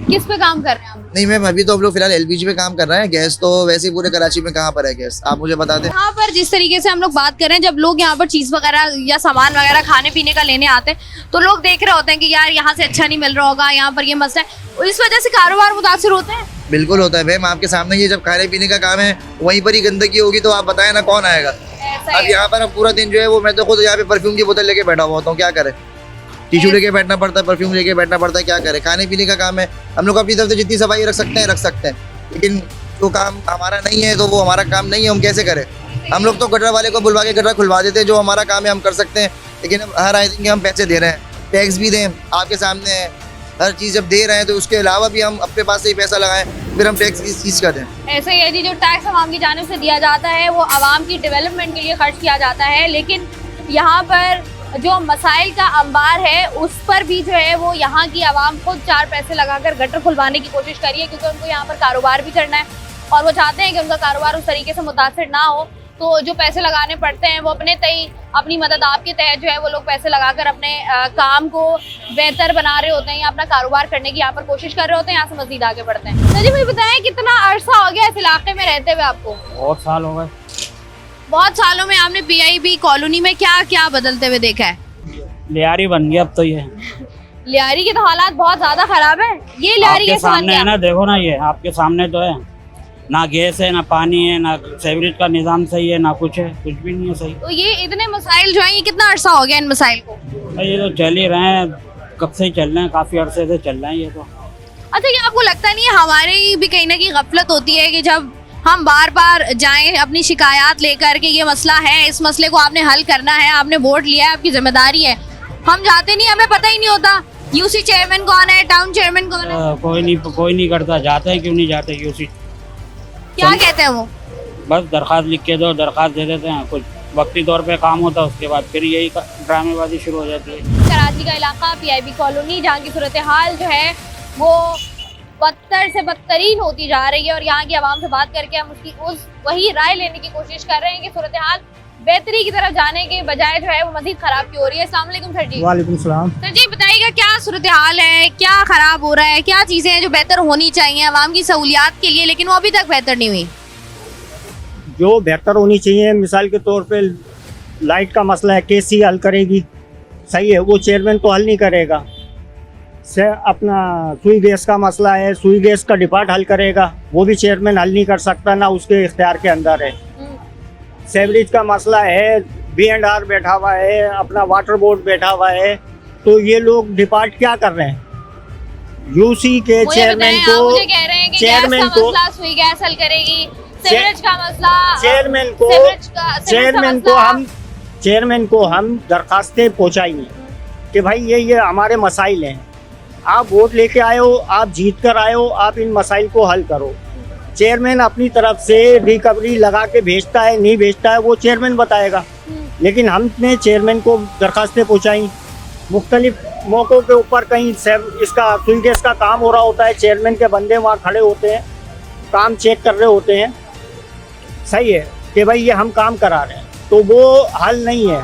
किस पे काम कर रहे हैं आप? नहीं मैम, अभी तो हम लोग फिलहाल एलपीजी पे काम कर रहे हैं। गैस तो वैसे ही पूरे कराची में कहाँ पर है गैस, आप मुझे बता दें। यहाँ पर जिस तरीके से हम लोग बात कर रहे हैं, जब लोग यहाँ पर चीज वगैरह या सामान वगैरह खाने पीने का लेने आते हैं तो लोग देख रहे होते हैं कि यार यहाँ से अच्छा नहीं मिल रहा होगा, यहाँ पर ये मसला है, इस वजह से कारोबार मुतासिर होते हैं। बिल्कुल होता है मैम, आपके सामने ये जब खाने पीने का काम है वहीं पर ही गंदगी होगी तो आप बताएं ना कौन आएगा। अब यहाँ पर हम पूरा दिन जो है वो, मैं तो खुद यहाँ पे परफ्यूम की बोतल लेके बैठा हुआ होता हूँ, क्या करें, टिश्यू लेके बैठना पड़ता है, परफ्यूम लेके बैठना पड़ता है, क्या करें। खाने पीने का काम है, हम लोग अपनी तरफ से जितनी सफाई रख सकते हैं, लेकिन जो काम हमारा नहीं है तो वो हमारा काम नहीं है, हम कैसे करें। हम लोग तो गटर वाले को बुलवा के गटर खुलवा देते हैं, जो हमारा काम है हम कर सकते हैं। लेकिन हर आए दिन के हम पैसे दे रहे हैं, टैक्स भी दें, आपके सामने है, हर चीज़ जब दे रहे हैं तो उसके अलावा भी हम अपने पास से ही पैसा लगाएं, फिर हम टैक्स किस चीज़ का दें। ऐसे ही है जी, जो टैक्स आवाम की जानिब से दिया जाता है वो आवाम की डेवलपमेंट के लिए खर्च किया जाता है, लेकिन यहाँ पर जो मसाइल का अंबार है उस पर भी जो है वो यहाँ की आवाम खुद 4 पैसे लगाकर गटर खुलवाने की कोशिश करी है, क्योंकि उनको यहाँ पर कारोबार भी करना है और वो चाहते हैं कि उनका कारोबार उस तरीके से मुतासिर ना हो। तो जो पैसे लगाने पड़ते हैं वो अपने तय, अपनी मदद आपके तहत जो है वो लोग पैसे लगाकर अपने काम को बेहतर बना रहे होते हैं या अपना कारोबार करने की यहाँ पर कोशिश कर रहे होते हैं, यहाँ से मजीद आगे बढ़ते हैं। तो जी मुझे बताएं, कितना अरसा हो गया इस इलाके में रहते हुए आपको? बहुत साल हो गए। बहुत सालों में आपने पीआईबी कॉलोनी में क्या क्या बदलते हुए देखा है? लियारी बन गया अब तो। ये लियारी के तो हालात बहुत ज्यादा खराब है। ये लियारी के सामने है ना, देखो ना, ये आपके सामने तो है ना, गैस है ना, पानी है ना, सीवरेज का निजाम सही है ना, कुछ है, कुछ भी नहीं है सही। तो ये इतने मसाइल जो हैं, ये कितना अरसा हो गया इन मसाइल को? ये तो चल ही रहे हैं, कब से ही चल रहे हैं, काफी अरसे से चल रहे हैं ये तो। अच्छा, ये आपको लगता नहीं है हमारी भी कहीं ना कहीं गफलत होती है कि जब हम बार बार जाएं अपनी शिकायत लेकर के ये मसला है, इस मसले को आपने हल करना है, आपने वोट लिया है, आपकी जिम्मेदारी है, हम जाते नहीं, हमें पता ही नहीं होता यूसी चेयरमैन कौन है, टाउन चेयरमैन कौन है? कोई नहीं करता। जाते हैं, क्यों नहीं जाते यूसी? क्या कहते हैं वो? बस दरख्वास्त लिख के दो, दरख्वास्त दे देते हैं, कुछ वक्ती तौर पे काम होता है, उसके बाद फिर यही ड्रामेबाजी शुरू हो जाती है। कराची का इलाका पीआईबी कॉलोनी, जहाँ की सूरत हाल जो है वो बदतर से बदतरीन होती जा रही है और यहाँ की आवाम से बात करके हम उसकी वही राय लेने की कोशिश कर रहे हैं कि सूरत हाल बेहतरी की तरफ जाने के बजाय जो है वो मजीद खराब क्यों हो रही है। अस्सलाम वालेकुम सर जी। वालेकुम सलाम। सर जी बताइएगा, क्या सूरत हाल है, क्या खराब हो रहा है, क्या चीजें हैं जो बेहतर होनी चाहिए आवाम की सहूलियात के लिए, लेकिन वो अभी तक बेहतर नहीं हुई? जो बेहतर होनी चाहिए, मिसाल के तौर पे लाइट का मसला है, केसी हल करेगी, सही है, वो चेयरमैन तो हल नहीं करेगा। से अपना सुई गैस का मसला है, सुई गैस का डिपार्ट हल करेगा, वो भी चेयरमैन हल नहीं कर सकता, ना उसके इख्तियार के अंदर है। सेवरेज का मसला है, B&R बैठा हुआ है, अपना वाटर बोर्ड बैठा हुआ है, तो ये लोग डिपार्ट क्या कर रहे हैं? यूसी के चेयरमैन को, मुझे कह रहे हैं कि चेयरमैन गैस का मसला सुई गैस हल करेगी, सीवरेज का मसला चेयरमैन को हम दरखास्तें पहुंचाएंगे कि भाई ये हमारे मसाइल हैं, आप वोट लेके आए हो, आप जीत कर आए हो, आप इन मसाइल को हल करो। चेयरमैन अपनी तरफ से रिकवरी लगा के भेजता है, नहीं भेजता है, वो चेयरमैन बताएगा, लेकिन हमने चेयरमैन को दरखास्तें पहुंचाई। मुख्तलिफ मौक़ों के ऊपर कहीं इसका सुई गैस का काम हो रहा होता है, चेयरमैन के बंदे वहाँ खड़े होते हैं, काम चेक कर रहे होते हैं, सही है कि भाई ये हम काम करा रहे हैं, तो वो हल नहीं है।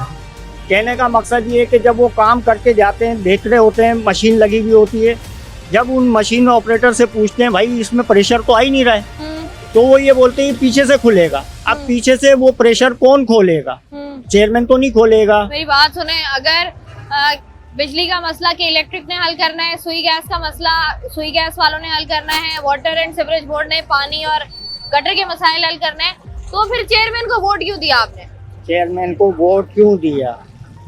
कहने का मकसद ये है कि जब वो काम करके जाते हैं, देख रहे होते हैं, मशीन लगी हुई होती है, जब उन मशीन ऑपरेटर से पूछते हैं भाई इसमें प्रेशर तो आ ही नहीं रहा है, तो वो ये बोलते हैं पीछे से खुलेगा। अब पीछे से वो प्रेशर कौन खोलेगा? चेयरमैन तो नहीं खोलेगा। मेरी बात सुने, अगर बिजली का मसला कि इलेक्ट्रिक ने हल करना है, सुई गैस का मसला सुई गैस वालों ने हल करना है, वाटर एंड सीवरेज बोर्ड ने पानी और गटर के मसाइल हल करने हैं, तो फिर चेयरमैन को वोट क्यों दिया आपने? चेयरमैन को वोट क्यों दिया?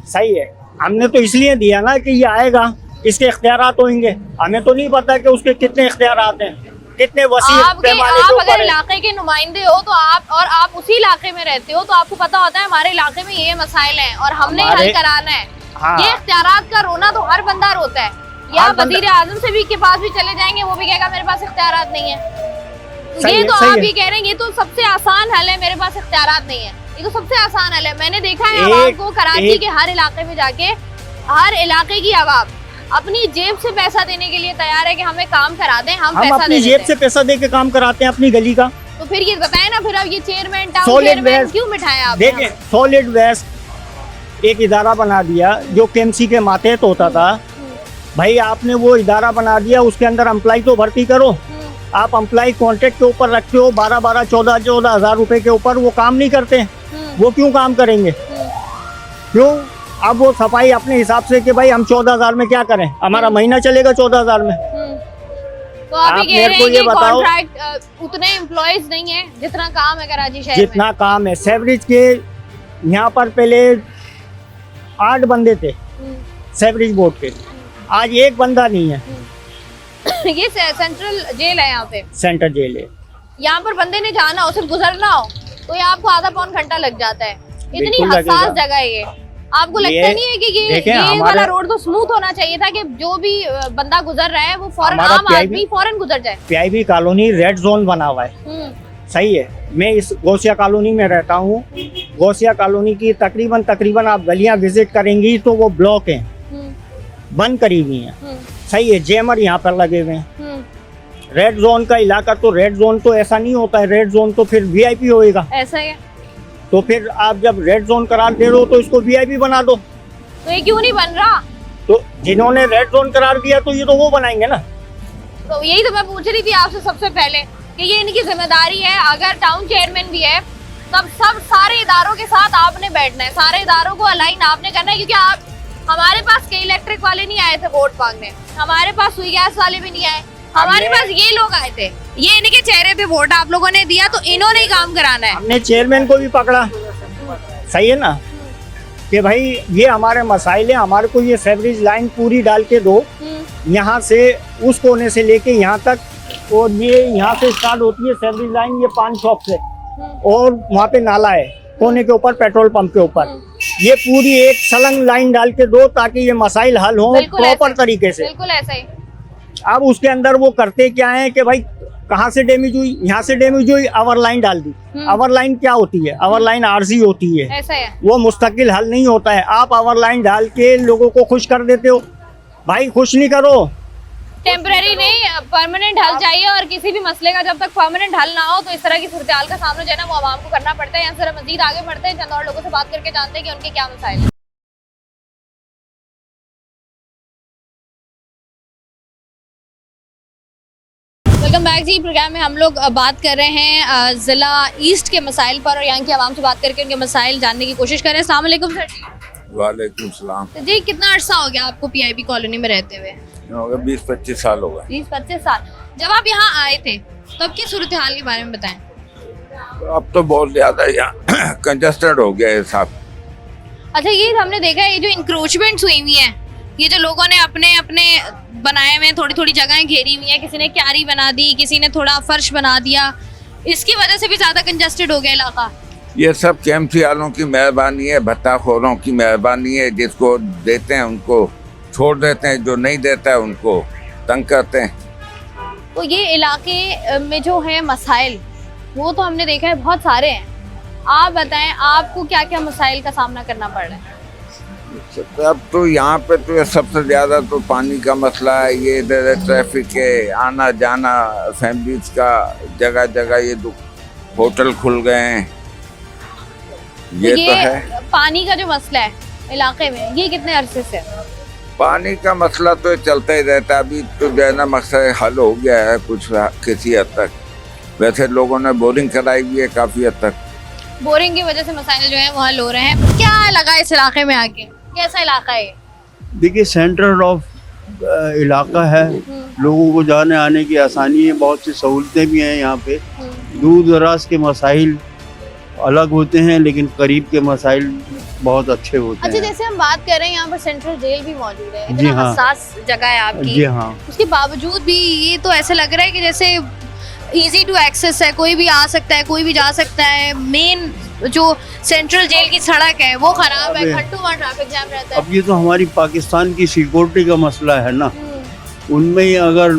सही है, हमने तो इसलिए दिया ना कि ये आएगा, इसके इख्तियारात होंगे। हमें तो नहीं पता कि उसके कितने इख्तियारात हैं, कितने वसी पैमाने के आप ऊपर अगर है। इलाके के नुमाइंदे हो तो आप उसी इलाके में रहते हो, तो आपको पता होता है हमारे इलाके में ये मसाइल हैं और हमने हल कराना है। हाँ। ये इख्तियारात का रोना तो हर बंदा रोता है, या वजीर आजम से भी के पास भी चले जाएंगे, वो भी कहेगा मेरे पास इख्तियारात नहीं है। तो ये तो आप ये कह रहे हैं ये तो सबसे आसान हल है, मेरे पास इख्तियारात नहीं है, ये तो सबसे आसान हल है। मैंने देखा है आवाम को कराची के हर इलाके में जाके, हर इलाके की आवाम अपनी जेब से पैसा देने के लिए तैयार है कि हमें काम करा दें, हम पैसा अपनी दे जेब देते से पैसा दे के काम कराते हैं अपनी गली का। तो फिर ये बताएं ना, फिर अब ये chairman town Solid chairman waste- क्यों बिठाया आप? देखें, सॉलिड वेस्ट एक इदारा बना दिया जो केएमसी के मातहत होता था। भाई आपने वो इदारा बना दिया, उसके अंदर एम्प्लॉय तो भर्ती करो। आप एम्प्लॉय कॉन्ट्रैक्ट के ऊपर रखते हो 12-12, 14-14 हज़ार रुपए के ऊपर, वो काम नहीं करते। वो क्यों काम करेंगे? क्यों? अब वो सफाई अपने हिसाब से कि भाई हम 14,000 में क्या करें, हमारा महीना चलेगा 14,000 में। तो आप ये कह मेरे रहे को हैं ये कि बताओ, कॉन्ट्रैक्ट उतने एम्प्लॉयज नहीं है जितना काम है कराची शहर जितना काम है। सेवरेज के यहाँ पर पहले 8 बंदे थे सेवरेज बोर्ड के, आज एक बंदा नहीं है। में। ये सेंट्रल जेल है यहाँ पे, सेंटर जेल है। यहाँ पर बंदे ने जाना हो, सिर्फ गुजरना हो तो ये आपको आधा पौन घंटा लग जाता है। इतनी बिल्कुल हसास लगेगा। जगह है ये। आपको लगता नहीं है कि देखें, ये वाला हमारा- रोड तो स्मूथ होना चाहिए था कि जो भी बंदा गुजर रहा है वो फौरन, हमारा आम आदमी फौरन गुजर जाए। पीआईबी कॉलोनी रेड जोन बना हुआ है, सही है। मैं इस गौसिया कॉलोनी में रहता हूँ। गौसिया कॉलोनी की तकरीबन आप गलियां विजिट करेंगी तो वो ब्लॉक हैं, बंद करी हुई हैं, सही है। जैमर यहाँ पर लगे हुए हैं। रेड जोन का इलाका तो रेड जोन तो ऐसा नहीं होता है, रेड जोन तो फिर वीआईपी होएगा। ऐसा है, तो फिर आप जब रेड जोन करार दे रहे हो तो इसको वीआईपी बना दो। तो ये क्यों नहीं बन रहा? तो जिन्होंने रेड जोन करार दिया तो ये तो वो बनाएंगे ना। तो यही तो मैं पूछ रही थी आपसे सबसे पहले कि ये इनकी जिम्मेदारी है। अगर टाउन चेयरमैन भी है तब सब सारे इदारों के साथ आपने बैठना है, सारे इदारों को अलाइन आपने करना है, क्योंकि आप हमारे पास कई इलेक्ट्रिक वाले नहीं आए थे वोट मांगने, हमारे पास सुई गैस वाले भी नहीं आए, हमारे पास ये लोग आए थे, ये इनके चेहरे पे वोट आप लोगों ने दिया, तो इन्होंने ही काम कराना है। हमने चेयरमैन को भी पकड़ा, सही है ना, कि भाई ये हमारे मसाइल है, हमारे को ये सेवरेज लाइन पूरी डाल के दो, यहाँ से उस कोने से लेके यहाँ तक, और ये यहाँ से स्टार्ट होती है सेवरेज लाइन, ये पान शॉप से, और वहाँ पे नाला है कोने के ऊपर, पेट्रोल पंप के ऊपर, ये पूरी एक सलंग लाइन डाल के दो ताकि ये मसाइल हल हो प्रॉपर तरीके से। बिल्कुल ऐसा ही। अब उसके अंदर वो करते क्या है कि भाई कहाँ से डैमेज हुई, यहाँ से डैमेज हुई, आवर लाइन डाल दी। आवर लाइन क्या होती है? आवर लाइन आरजी होती है, ऐसा है, वो मुस्तकिल हल नहीं होता है। आप आवर लाइन डाल के लोगों को खुश कर देते हो, भाई खुश नहीं करो। टेम्पररी नहीं, परमानेंट हल चाहिए, और किसी भी मसले का जब तक परमानेंट हल ना हो तो इस तरह की सूरत-ए-हाल का सामना जो है ना वो आवाम को करना पड़ता है। यहाँ से मजीद आगे बढ़ते हैं, चंद और लोगों से बात करके जानते हैं कि उनके क्या मसाइल हैं। वेलकम बैक जी। प्रोग्राम में हम लोग बात कर रहे हैं ज़िला ईस्ट के मसाइल पर, और यहाँ की आवाम से बात करके उनके मसाइल जानने की कोशिश कर रहे हैं। अस्सलाम वालेकुम सर जी। वालेकुम सलाम। तो जी कितना अर्सा हो गया आपको पीआईबी कॉलोनी में रहते हुए? 20-25 साल हो गए। 20-25 साल। जब आप यहाँ आए थे तब की सूरत हाल के बारे में बताएं। अब तो बहुत ज्यादा यहाँ कंजस्टेड हो गया है साहब। अच्छा, ये हमने देखा है ये जो इंक्रोचमेंट्स हुई हुई हैं, ये जो लोगों ने अपने अपने बनाए हुए थोड़ी थोड़ी जगहें घेरी हुई हैं, किसी ने क्यारी बना दी, किसी ने थोड़ा फर्श बना दिया, इसकी वजह से भी ज्यादा कंजस्टेड हो गया इलाका। ये सब केएमसी वालों की मेहरबानी है, भत्ताखोरों की मेहरबानी है। जिसको देते हैं उनको छोड़ देते हैं, जो नहीं देता है उनको तंग करते हैं। तो ये इलाके में जो है मसाइल वो तो हमने देखा है बहुत सारे हैं। आप बताएं आपको क्या क्या मसाइल का सामना करना पड़ रहा है? अब तो यहाँ पे तो सबसे ज्यादा तो पानी का मसला है, ये इधर ट्रैफिक है, आना जाना फैमिलीज का, जगह जगह ये होटल खुल गए हैं, ये तो है। पानी का जो मसला है इलाके में, ये कितने अरसे से? पानी का मसला तो चलता ही रहता है। अभी तो जो है ना मसला हल हो गया है कुछ किसी हद तक। वैसे लोगों ने बोरिंग कराई हुई है काफी हद तक। बोरिंग की वजह से मसाइल जो है वो हल हो रहे हैं। क्या लगा इस इलाके में आके, कैसा इलाका है? देखिए सेंटर ऑफ इलाका है, लोगों को जाने आने की आसानी है, बहुत सी सहूलतें भी हैं यहाँ पे। दूर दराज के मसाइल अलग होते हैं लेकिन करीब के मसाइल बहुत अच्छे होते अच्छा, हैं। जैसे हम बात कर रहे हैं यहाँ पर सेंट्रल जेल भी मौजूद है, जी इतना हाँ। हसास जगह है आपकी। जी हाँ। उसके बावजूद भी ये तो ऐसा लग रहा है कि जैसे इजी टू एक्सेस है, कोई भी आ सकता है, कोई भी जा सकता है। मेन जो सेंट्रल जेल की सड़क है वो खराब है, घंटों वहाँ ट्रैफिक जाम रहता है। अब ये तो हमारी पाकिस्तान की सिक्योरिटी का मसला है ना, उनमें ही अगर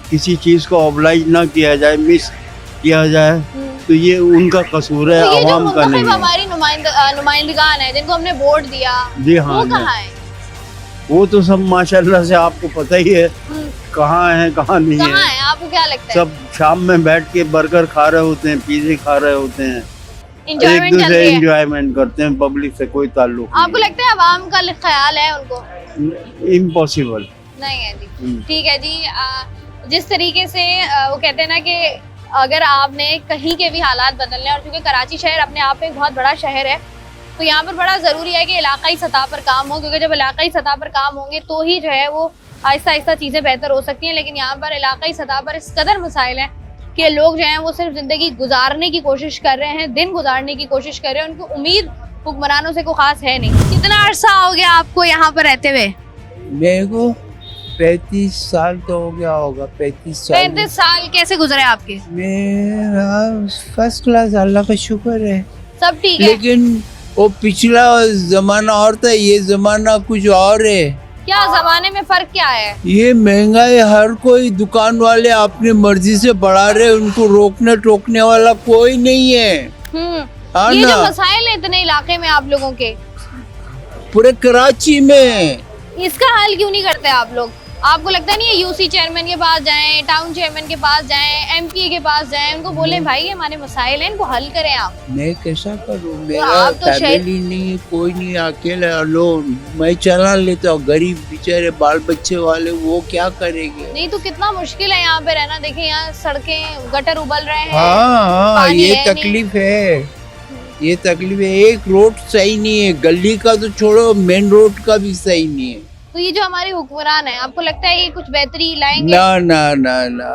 किसी चीज़ को ऑब्लाइज ना किया जाए, मिस किया जाए, तो ये उनका कसूर है, तो ये जो आवाम का नहीं मुंतखब है। हमारी नुमाइंदगान है जिनको हमने वोट दिया, जी हाँ, वो जी। कहाँ है? वो तो सब माशाल्लाह से आपको पता ही है कहाँ है कहाँ नहीं कहाँ है। है, आपको क्या लगता है? सब शाम में बैठ के बर्गर खा रहे होते हैं, पिज़्ज़े खा रहे होते हैं, एक इंजॉयमेंट चल दूसरे रही है। एंजॉयमेंट करते हैं, पब्लिक से कोई ताल्लुक आपको लगता है आवाम का ख्याल है उनको? नहीं। इम्पॉसिबल। नहीं है जी। ठीक है जी। जिस तरीके से वो कहते हैं ना कि अगर आपने कहीं के भी हालात बदलने, और क्योंकि कराची शहर अपने आप में एक बहुत बड़ा शहर है, तो यहाँ पर बड़ा ज़रूरी है कि इलाकाई सतह पर काम हो, क्योंकि जब इलाकाई सतह पर काम होंगे तो ही जो है वो आहिस्ता आहिस्ता चीज़ें बेहतर हो सकती हैं। लेकिन यहाँ पर इलाकाई सतह पर इस कदर मसाइल हैं कि लोग जो हैं वो सिर्फ ज़िंदगी गुजारने की कोशिश कर रहे हैं, दिन गुजारने की कोशिश कर रहे हैं, उनको उम्मीद हुक्मरानों से कोई ख़ास है नहीं। कितना अरसा हो गया आपको यहाँ पर रहते हुए? मेरे को 35 साल तो हो गया होगा। 35 साल। 35 साल कैसे गुजरे आपके? मेरा फर्स्ट क्लास, अल्लाह का शुक्र है। सब ठीक है? लेकिन वो पिछला जमाना और था, ये जमाना कुछ और है। क्या जमाने में फर्क क्या है? ये महंगाई, हर कोई दुकान वाले अपनी मर्जी से बढ़ा रहे, उनको रोकने टोकने वाला कोई नहीं है। हाँ ये जो ना, मसाइल है इतने इलाके में आप लोगों के, पूरे कराची में, इसका हल क्यों नहीं करते आप लोग? आपको लगता नहीं है यूसी चेयरमैन के पास जाएं, टाउन चेयरमैन के पास जाएं, एमपी के पास जाएं, उनको बोलें भाई ये हमारे मसाइल हैं, इनको हल करें आप? मैं कैसा करूँ? मेरा आप तो फैमिली नहीं है, कोई नहीं, अकेले अलोन। मैं चला लेता हूँ, गरीब बेचारे बाल बच्चे वाले वो क्या करेंगे? नहीं तो कितना मुश्किल है यहाँ पे रहना। देखिए यहाँ सड़कें, गटर उबल रहे हैं। हाँ, पानी ये है नहीं। तकलीफ है, ये तकलीफ है। एक रोड सही नहीं है, गली का तो छोड़ो, मेन रोड का भी सही नहीं है। तो ये जो हमारे हुक्मरान है, आपको लगता है ये कुछ बेहतरी लाएंगे? ना ना ना ना,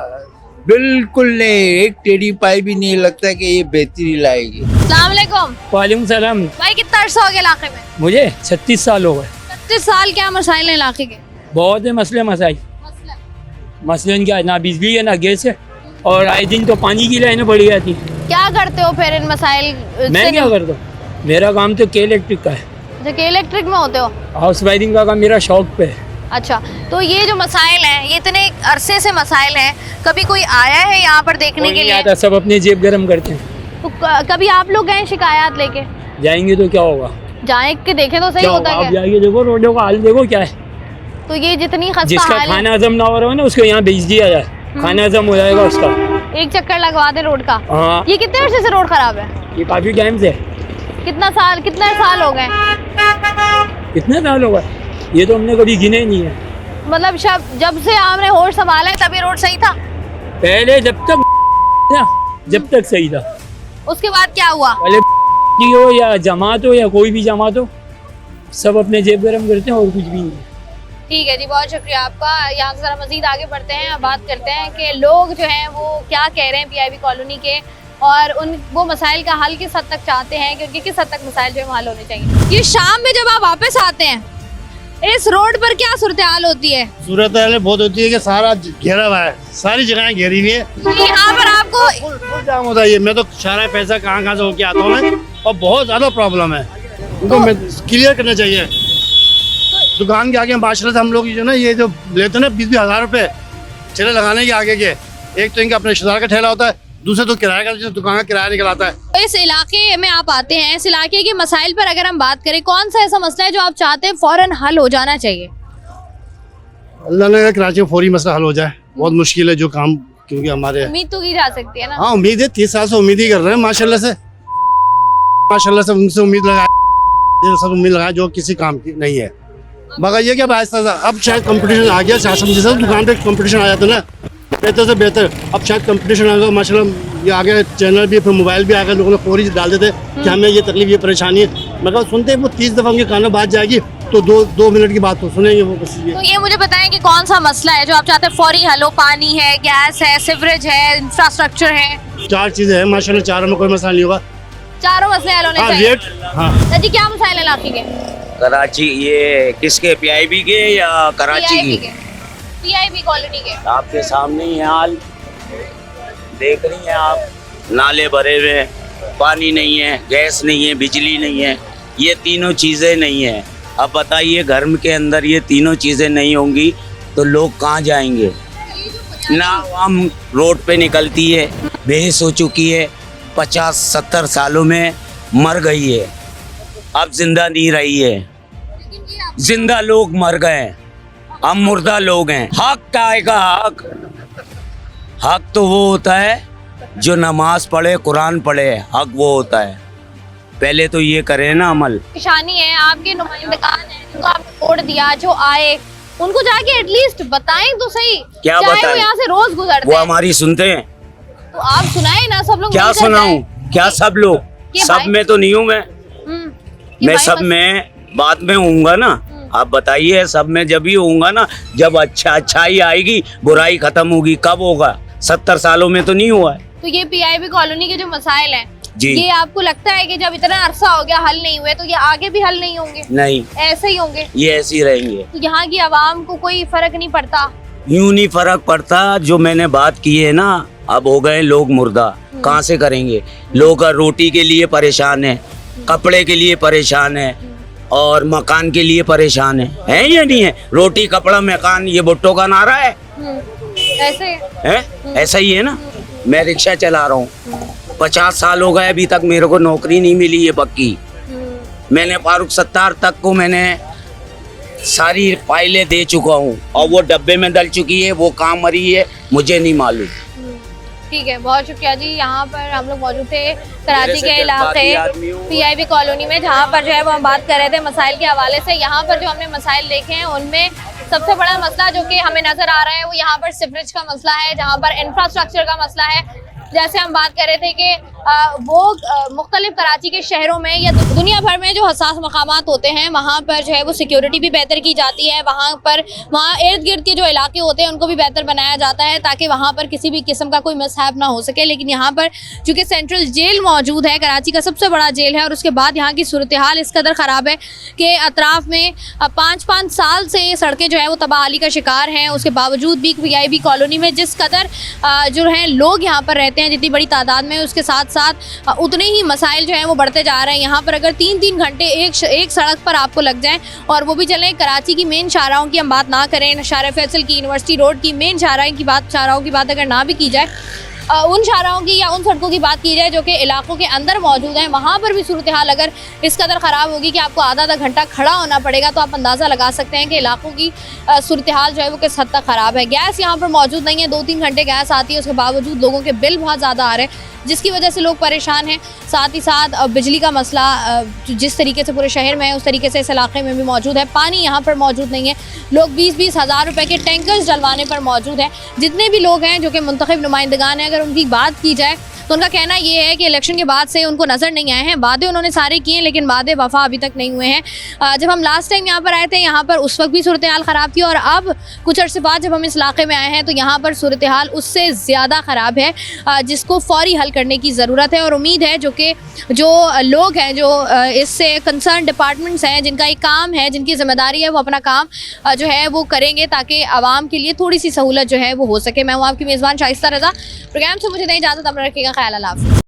बिल्कुल नहीं। एक टेढ़ी पाई भी नहीं लगता कि ये बेहतरी लाएगी। अस्सलाम वालेकुम। वालेकुम सलाम। भाई कितना अरसा हो गया इलाके में? मुझे 36 साल हो गए। 36 साल। क्या मसाइल है इलाके के? बहुत है मसले मसाइल। मसलन क्या है, ना बिजली है ना गैस है, और आए दिन तो पानी की लाइनें पड़ी जाती। क्या करते हो फिर इन मसाइल मैं क्या करता हूँ, मेरा काम तो के इलेक्ट्रिक का है। के इलेक्ट्रिक में होते हो? हाउस वायरिंग का काम मेरा शौक पे है। अच्छा, तो ये जो मसाइल हैं, ये इतने अरसे से मसाइल हैं, कभी कोई आया है यहाँ पर देखने कोई के नहीं लिए? आता, सब अपने जेब गरम करते हैं। तो कभी आप लोग गए शिकायत लेके? जाएंगे तो क्या होगा, जाए के देखें तो सही क्या होता होगा? आप है। जाइए देखो, रोडों का हाल देखो क्या है। तो ये जितनी खस्ता जिसका हाल खाना हजम ना हो रहा हो ना, उसको यहाँ भेज दिया जाए, खाना हजम हो जाएगा उसका। एक चक्कर लगवा दे रोड का। हाँ, ये कितने अरसे से रोड खराब है? ये काफी टाइम से। कितने साल हो गए? कितने साल हो गए, ये तो हमने कभी गिने ही नहीं है। मतलब जब से आपने होश संभाला है तब ये रोड सही था? पहले जब तक सही था, उसके बाद क्या हुआ? पहले हो या जमात हो या कोई भी जमात हो, सब अपने जेब गरम करते हैं और कुछ भी नहीं। ठीक है जी, बहुत शुक्रिया आपका। यहाँ से जरा मजीद आगे बढ़ते हैं, बात करते हैं कि लोग जो हैं वो क्या कह रहे हैं पीआईबी कॉलोनी के, और वो मसाइल का हल किस हद तक चाहते हैं, क्योंकि किस हद तक मसाइल जो है हल होने चाहिए। ये शाम में जब आप वापस आते हैं, इस रोड पर क्या सूरत हाल होती है? सूरत हाल बहुत होती है कि सारा घेरा हुआ है, सारी जगह घेरी हुई है, यहाँ पर आपको फुल जाम होता है। ये मैं तो सारा पैसा कहाँ से होके आता हूँ मैं, और बहुत ज्यादा प्रॉब्लम है, उनको क्लियर करना चाहिए। दुकान के आगे माशरत हम लोग जो ना ये जो लेते हैं ना 20-20 हज़ार रुपए ठेले लगाने के आगे के, एक तो इनका अपने रिश्तेदार का ठेला होता है, दूसरे तो किराए का, जो दुकान का किराया निकल आता है। इस इलाके में आप आते हैं, इस इलाके के मसाइल पर अगर हम बात करें, कौन सा ऐसा मसला है जो आप चाहते हैं फौरन हल हो जाना चाहिए? अल्लाह ने कराची में फौरी मसला हल हो जाए, बहुत मुश्किल है जो काम, क्योंकि हमारे उम्मीद तो की जा सकती है ना। हाँ उम्मीद है, 30 साल से उम्मीद ही कर रहे हैं माशाल्लाह से उनसे उम्मीद लगा सब मिल रहा है जो किसी काम की नहीं है। मगर ये क्या बात है, अब शायद कंपटीशन आ गया, शासन जैसा दुकान पे कंपटीशन आ जाता ना बेहतर से बेहतर, अब शायद कंपटीशन आ गया माशाल्लाह। ये आ गया चैनल भी, फिर मोबाइल भी आ गया, लोगों ने फौरी डाल देते कि हमें ये तकलीफ ये परेशानी है। मगर सुनते वो 30 दफ़ा उनके कानों बात जाएगी तो दो मिनट की बात तो सुनेंगे वो बस। तो ये मुझे बताएं कि कौन सा मसला है जो आप चाहते हैं फौरी हल हो? पानी है, गैस है, सिवरेज है, इंफ्रास्ट्रक्चर है, 4 चीज़ें हैं माशाल्लाह, चारों में कोई मसला नहीं होगा। चारों मसले हल होने चाहिए। रेट हाँ जी, क्या मसाइल है इलाके के? कराची ये किसके, पीआईबी के या कराची की? पीआईबी कॉलोनी के। आपके सामने ही हाल देख रही हैं आप, नाले भरे हुए हैं, पानी नहीं है, गैस नहीं है, बिजली नहीं है, ये तीनों चीज़ें नहीं है। अब बताइए घर के अंदर ये तीनों चीज़ें नहीं होंगी तो लोग कहाँ जाएंगे? ना आवाम रोड पे निकलती है, बेहोश हो चुकी है, 50-70 सालों में मर गई है, अब जिंदा नहीं रही है। जिंदा लोग मर गए हैं, हम मुर्दा लोग हैं। हक क्या आएगा? हक तो वो होता है जो नमाज पढ़े, कुरान पढ़े, हक वो होता है। पहले तो ये करें ना अमल। निशानी है आपके नुमाइंदगान हैं जिनको आपने वोट दिया, जो आए उनको जाके एटलीस्ट बताएं तो सही। क्या बताएं? वो यहाँ से रोज गुजरते वो हैं। हमारी सुनते हैं? तो आप सुनाए ना, सब लोग क्या मिलकर सुनाऊं? जाएं। क्या सब लोग? ये सब भाई- में तो नहीं हूँ मैं। ये मैं भाई सब बस- में बाद में होऊंगा ना। आप बताइए, सब में जब ही होऊंगा ना, जब अच्छाई आएगी, बुराई खत्म होगी। कब होगा? 70 सालों में तो नहीं हुआ है। तो ये पीआईबी कॉलोनी के जो मसाइल हैं, जी। ये आपको लगता है कि जब इतना अरसा हो गया हल नहीं हुए तो ये आगे भी हल नहीं होंगे? नहीं, ऐसे ही होंगे। ये ऐसे ही रहेंगे। तो यहाँ की आवाम को कोई फर्क नहीं पड़ता? यूं नहीं फर्क पड़ता। जो मैंने बात की है ना, अब हो गए लोग मुर्दा, कहाँ से करेंगे? लोग रोटी के लिए परेशान है, कपड़े के लिए परेशान है और मकान के लिए परेशान है या नहीं है? रोटी, कपड़ा, मकान, ये भुट्टो का नारा है। ऐसे है? ऐसा ही है ना। मैं रिक्शा चला रहा हूँ, 50 साल हो गए, अभी तक मेरे को नौकरी नहीं मिली है पक्की। मैंने फारूक सत्तार तक को मैंने सारी फाइलें दे चुका हूँ और वो डब्बे में डल चुकी है, वो कहाँ मरी है मुझे नहीं मालूम। ठीक है, बहुत शुक्रिया जी। यहाँ पर हम लोग मौजूद थे कराची के इलाके पीआईबी कॉलोनी में, जहाँ पर जो है वो हम बात कर रहे थे मसाइल के हवाले से। यहाँ पर जो हमने मसाइल देखे हैं उनमें सबसे बड़ा मसला जो कि हमें नजर आ रहा है वो यहाँ पर सिवरेज का मसला है, जहाँ पर इंफ्रास्ट्रक्चर का मसला है। जैसे हम बात कर रहे थे कि वो मुख्तलिफ कराची के शहरों में या दुनिया भर में जो हसास मकामात होते हैं वहाँ पर जो है वो सिक्योरिटी भी बेहतर की जाती है। वहाँ इर्द गिर्द के जो इलाके होते हैं उनको भी बेहतर बनाया जाता है ताकि वहाँ पर किसी भी किस्म का कोई मिसहैप ना हो सके। लेकिन यहाँ पर चूँकि सेंट्रल जेल मौजूद है, कराची का सबसे बड़ा जेल है, और उसके बाद यहाँ की सूरत हाल इस कदर ख़राब है कि अतराफ़ में 5-5 साल से ये सड़कें जो है वो तबाही का शिकार हैं। उसके बावजूद भी पीआईबी कॉलोनी में जिस कदर जो हैं लोग यहाँ पर रहते हैं जितनी बड़ी तादाद में, उसके साथ साथ उतने ही मसाइल जो हैं वो बढ़ते जा रहे हैं। यहाँ पर अगर 3-3 घंटे एक सड़क पर आपको लग जाएं, और वो भी चलें कराची की मेन शाहराहों की हम बात ना करें, शाहरा फैसल की, यूनिवर्सिटी रोड की मेन शाहराहों की बात अगर ना भी की जाए, उन शाहराहों की या उन सड़कों की बात की जाए जो कि इलाकों के अंदर मौजूद हैं, वहाँ पर भी सूरत हाल अगर इस कदर ख़राब होगी कि आपको आधा घंटा खड़ा होना पड़ेगा, तो आप अंदाज़ा लगा सकते हैं कि इलाकों की सूरत हाल जो है वो किस हद तक ख़राब है। गैस यहाँ पर मौजूद नहीं है, 2-3 घंटे गैस आती है, उसके बावजूद लोगों के बिल बहुत ज़्यादा आ रहे हैं जिसकी वजह से लोग परेशान हैं। साथ ही साथ बिजली का मसला जिस तरीके से पूरे शहर में है उस तरीके से इस इलाके में भी मौजूद है। पानी यहाँ पर मौजूद नहीं है, लोग 20-20 हज़ार रुपए के टैंकर्स डलवाने पर मौजूद हैं। जितने भी लोग हैं जो कि मुंतखब नुमाइंदगान हैं, अगर उनकी बात की जाए तो उनका कहना ये है कि इलेक्शन के बाद से उनको नज़र नहीं आए हैं। वादे उन्होंने सारे किए लेकिन वादे वफा अभी तक नहीं हुए हैं। जब हम लास्ट टाइम यहाँ पर आए थे, यहाँ पर उस वक्त भी सूरत हाल ख़राब थी, और अब कुछ अर्से बाद जब हम इस इलाके में आए हैं तो यहाँ पर सूरत हाल उससे ज़्यादा ख़राब है, जिसको फौरी हल करने की ज़रूरत है। और उम्मीद है जो लोग हैं, जो इससे कंसर्न डिपार्टमेंट्स हैं, जिनका एक काम है, जिनकी ज़िम्मेदारी है, वो अपना काम जो है वो करेंगे ताकि आवाम के लिए थोड़ी सी सहूलत जो है वो हो सके। मैं हूँ आपकी मेज़बान शाइस्ता रज़ा। प्रोग्राम से मुझे नहीं इजाज़त, अपना रखिएगा ख्याल। अल्लाह हाफ़िज़।